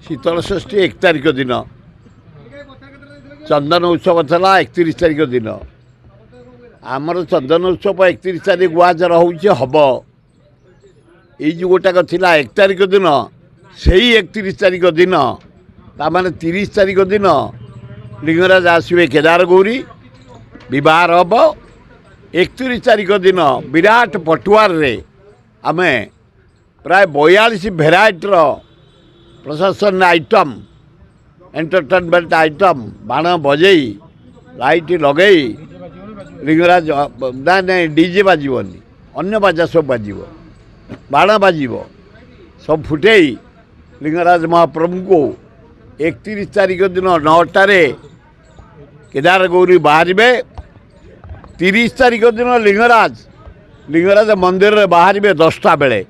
शीतलषष्ठी 1 तारिख दिन चंदन उत्सव था 31 तारिख दिन आमर चंदन उत्सव 31 तारिख गुआजर हम ये गोटाक थिला 1 तारिख दिन से 31 तारिख दिन ताने 30 तारिख दिन लिंगराज आसवे केदार गौरी बहार हम 31 तारिख दिन विराट पटुआर रे आमे प्राय 42 भेराइटर प्रशासन आइटम एंटरटेनमेंट आइटम बाण बजई लाइट लगे लिंगराज ना नहीं डीजे बाजनी अन्य बाजा सब बाज बाण बाज सब फुटे लिंगराज महाप्रभु को 31 तारिख दिन 9टारे केदार गौरी बाहर 30 तारिख दिन लिंगराज मंदिर में बाहर 10टा बेले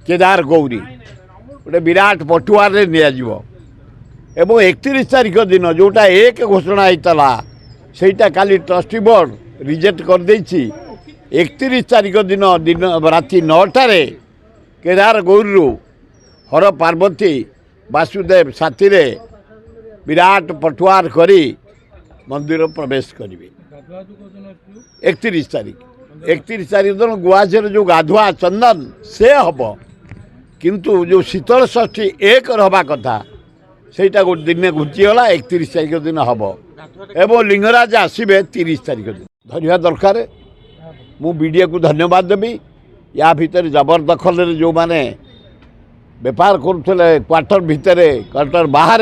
केदार गौरी गोटे विराट पटुआर नियाजिवो एवं 31 तारिख दिन जोटा एक घोषणा होता सेटा काली ट्रस्टी बोर्ड रिजेक्ट कर देछि 31 तारिख दिन राति 9टारे केदार गौरी हर पार्वती वासुदेव साथी रे विराट पटुआर करी मंदिर प्रवेश करेंगे 31 तारिख दिन गुआझर जो गाधुआ चंदन से हम किंतु जो शीतल षष्ठी 1 रहा कथा सेटा गोटे दिन घुंचीगला 31 तारिख दिन हम एवं लिंगराज आसवे 30 तारिख दिन धरवा दरकार मु वीडियो को धन्यवाद देवी या भितर जबरदखल जो माने बेपार करुले क्वार्टर भितर क्वार्टर बाहर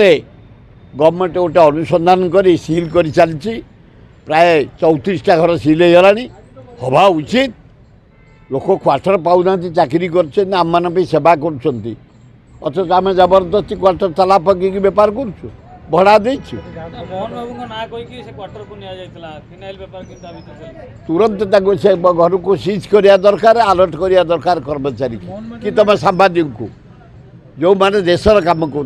गवर्नमेंट गोटे अनुसंधान करी सील कर चलती प्राय 34टा घर सील होगा हवा उचित लोक क्वार्टर पाऊना चाकरी कर आम मान सेवा कर अथच आम जबरदस्ती क्वार्टर ताला पकईक बेपार कर भड़ा देछु तुरंत से घर को सीज करिया दरकार अलर्ट करिया दरकार कर्मचारी कि तुम सांबादिक को जो माने देशर काम कर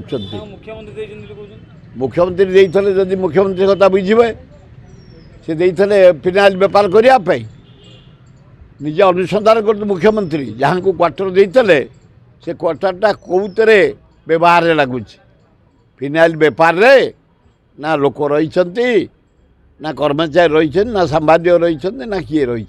मुख्यमंत्री देइथले जदि मुख्यमंत्री कथा बुझे से देइथले फिनाइल बेपार करने निजे अनुसंधान कर मुख्यमंत्री जहाँ को क्वार्टर देइथले से क्वार्टरटा कौतरे व्यवहार लगुच फिनाइल बेपार रे ना लोक रही ना कर्मचारी रही ना सांबादिक रही ना किए रही